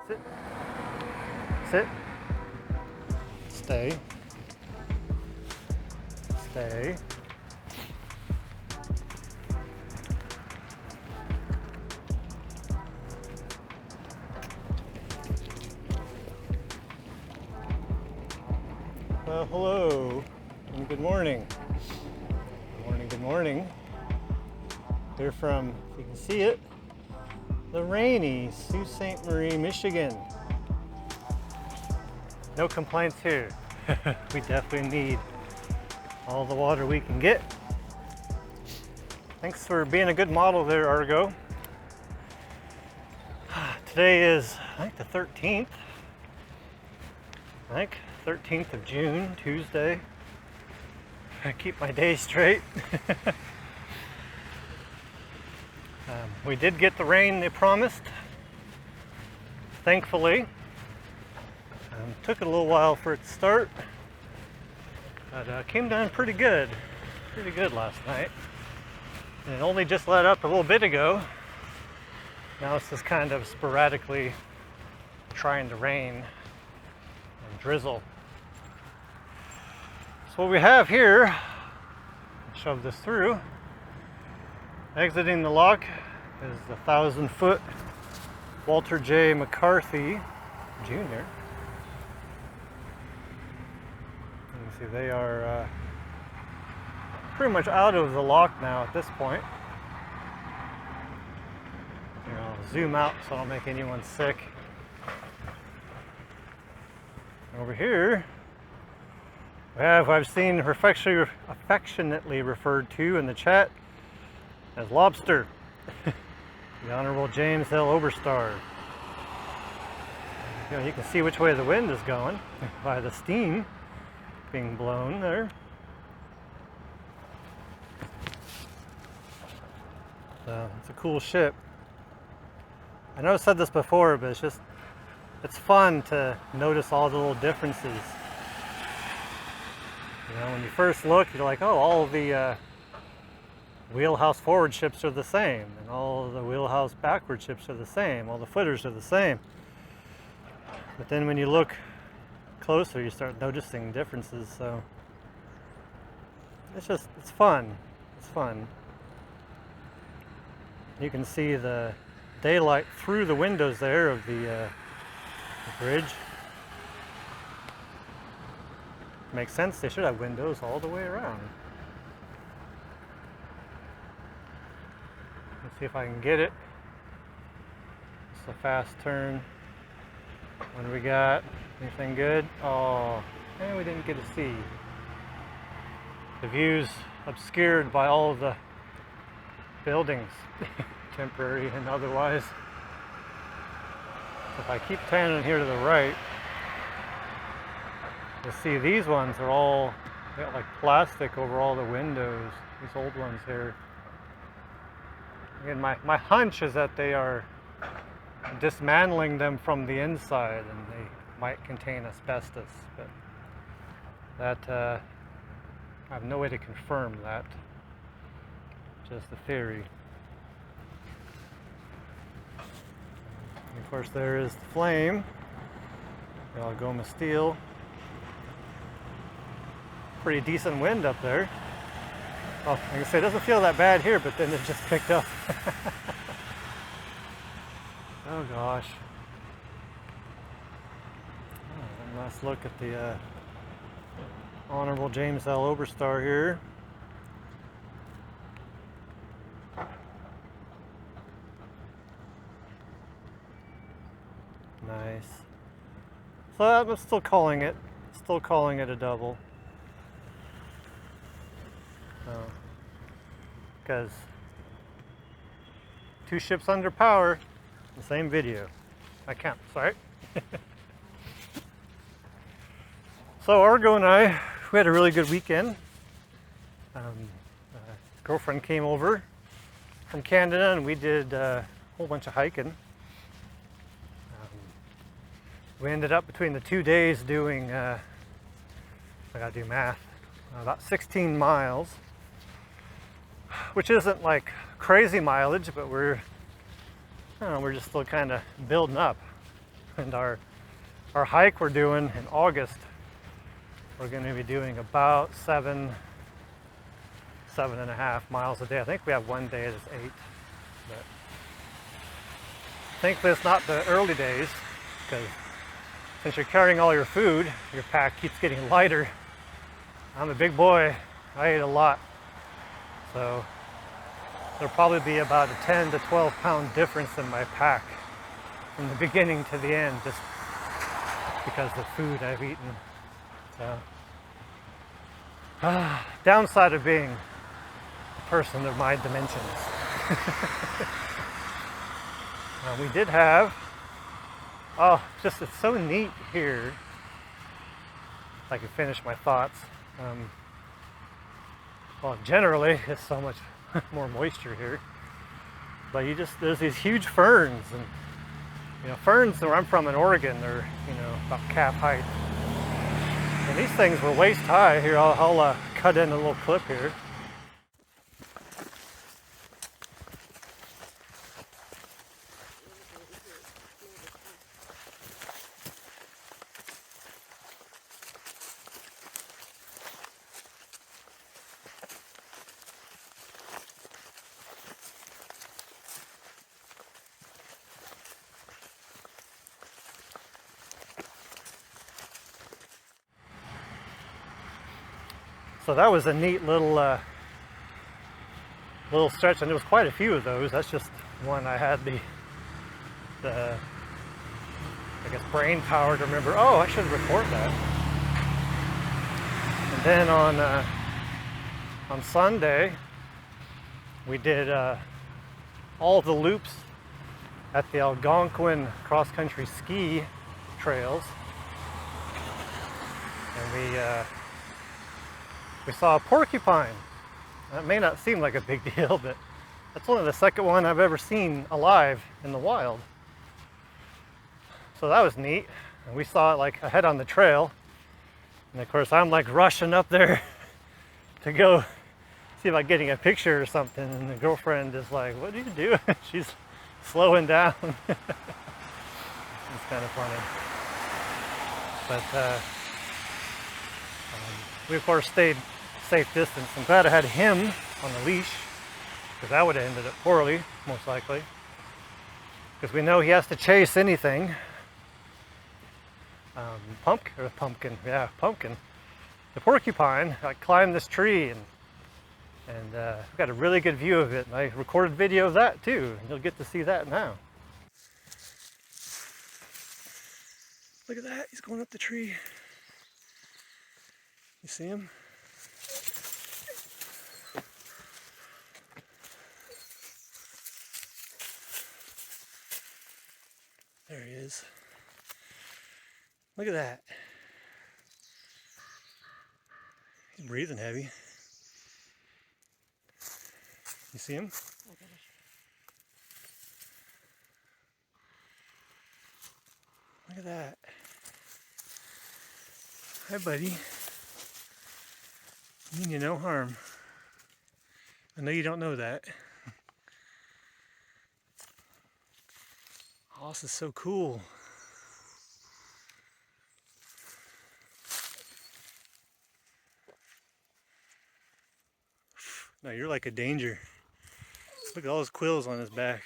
Sit. Sit. Stay. Stay. Well, hello and good morning. Good morning, good morning. Here from, if you can see it, the rainy Sault Ste. Marie, Michigan. No complaints here. We definitely need all the water we can get. Thanks for being a good model there, Argo. Today is, I think, the 13th. 13th of June, Tuesday. I keep my days straight. We did get the rain they promised, thankfully. Took it a little while for it to start, but came down pretty good last night. And it only just let up a little bit ago. Now it's just kind of sporadically trying to rain and drizzle. So what we have here, shove this through, exiting the lock is the 1,000-foot Walter J McCarthy Jr. You can see they are pretty much out of the lock now at this point. Here, I'll zoom out so I don't make anyone sick. Over here, we have what I've seen affectionately referred to in the chat as lobster. The Hon James L Oberstar. You can see which way the wind is going by the steam being blown there. So it's a cool ship. I know I've said this before, but it's fun to notice all the little differences. You know, when you first look, you're like, oh, all the wheelhouse forward ships are the same, and all the wheelhouse backward ships are the same, all the footers are the same. But then when you look closer, you start noticing differences, so it's fun. It's fun. You can see the daylight through the windows there of the bridge. Makes sense, they should have windows all the way around. Let's see if I can get it. It's a fast turn. What do we got? Anything good? Oh, and we didn't get to see. The view's obscured by all of the buildings, temporary and otherwise. So if I keep turning here to the right, you'll see these ones are all, they got like plastic over all the windows, these old ones here. Again, my hunch is that they are dismantling them from the inside and they might contain asbestos, but that I have no way to confirm that, just a theory. And of course there is the flame, the Argo steel. Pretty decent wind up there. Well, like I say, it doesn't feel that bad here, but then it just picked up. Oh gosh. Oh, one last look at the Hon James L Oberstar here. Nice. So I'm still calling it a double. Because two ships under power, the same video. I count, sorry. So Argo and I, we had a really good weekend. Girlfriend came over from Canada and we did a whole bunch of hiking. We ended up between the 2 days doing, I gotta do math, about 16 miles. Which isn't like crazy mileage, but we're just still kind of building up. And our hike we're doing in August, we're going to be doing about 7.5 miles a day. I think we have one day that's 8. But thankfully it's not the early days, because since you're carrying all your food, your pack keeps getting lighter. I'm a big boy. I ate a lot. So there'll probably be about a 10 to 12 pound difference in my pack from the beginning to the end, just because of the food I've eaten. So, downside of being a person of my dimensions. We did have, it's so neat here. If I can finish my thoughts. Well, generally, it's so much more moisture here. But there's these huge ferns, and ferns where I'm from in Oregon, they're about calf height. And these things were waist high. Here, I'll cut in a little clip here. So that was a neat little stretch, and there was quite a few of those. That's just one I had the I guess brain power to remember. Oh, I should record that. And then on Sunday we did all the loops at the Algonquin cross-country ski trails, and we saw a porcupine. That may not seem like a big deal, but that's only the second one I've ever seen alive in the wild. So that was neat. And we saw it like ahead on the trail. And of course I'm like rushing up there to go see if I'm getting a picture or something. And the girlfriend is like, "What are you doing?" She's slowing down. It's kind of funny. But we of course stayed safe distance. I'm glad I had him on the leash, because that would have ended up poorly, most likely. Because we know he has to chase anything. Pumpkin. The porcupine. I climbed this tree and we got a really good view of it. And I recorded video of that too. And you'll get to see that now. Look at that. He's going up the tree. You see him? There he is. Look at that. He's breathing heavy. You see him? Oh, look at that. Hi, buddy. I mean you no harm. I know you don't know that. Oh, this is so cool. No, you're like a danger. Look at all those quills on his back.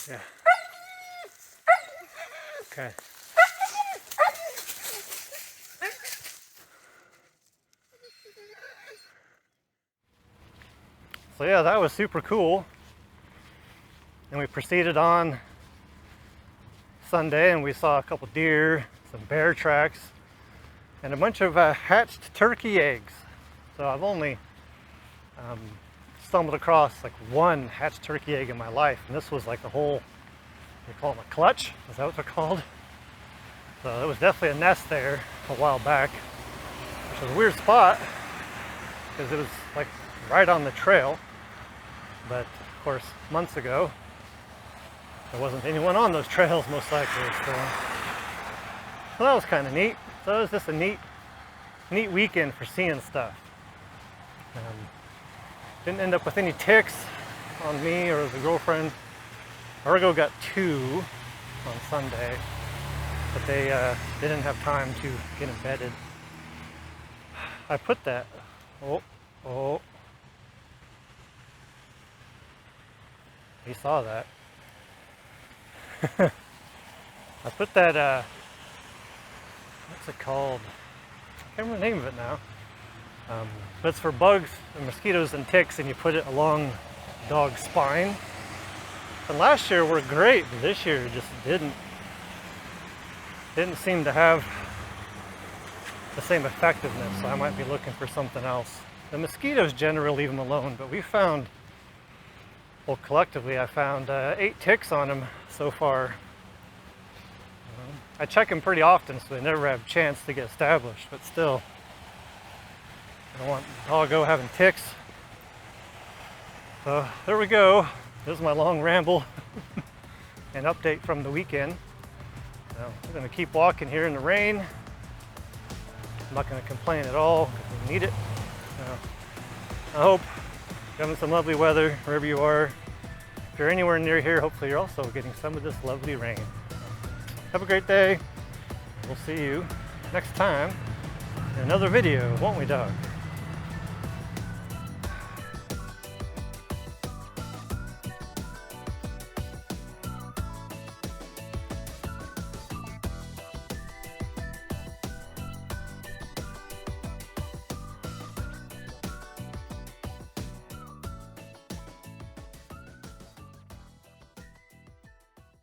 Yeah. Okay. So yeah, that was super cool. And we proceeded on Sunday and we saw a couple deer, some bear tracks, and a bunch of hatched turkey eggs. So I've only stumbled across like one hatched turkey egg in my life, and this was like a whole, they call them a clutch, is that what they're called? So there was definitely a nest there a while back, which was a weird spot because it was like right on the trail. But of course, months ago, there wasn't anyone on those trails, most likely. So that was kind of neat. So it was just a neat weekend for seeing stuff. Didn't end up with any ticks on me or the girlfriend. Argo got 2 on Sunday, but they didn't have time to get embedded. I put that, oh, he saw that. I put that, what's it called? I can't remember the name of it now. But it's for bugs and mosquitoes and ticks, and you put it along the dog's spine. And last year were great, but this year just didn't seem to have the same effectiveness. So I might be looking for something else. The mosquitoes generally leave them alone, but we found, well, collectively I found 8 ticks on them so far. I check them pretty often, so they never have a chance to get established, but still, I don't want the doggo having ticks. So there we go. This is my long ramble and update from the weekend. We're going to keep walking here in the rain. I'm not going to complain at all because we need it. I hope you're having some lovely weather wherever you are. If you're anywhere near here, hopefully you're also getting some of this lovely rain. Have a great day. We'll see you next time in another video, won't we, dog?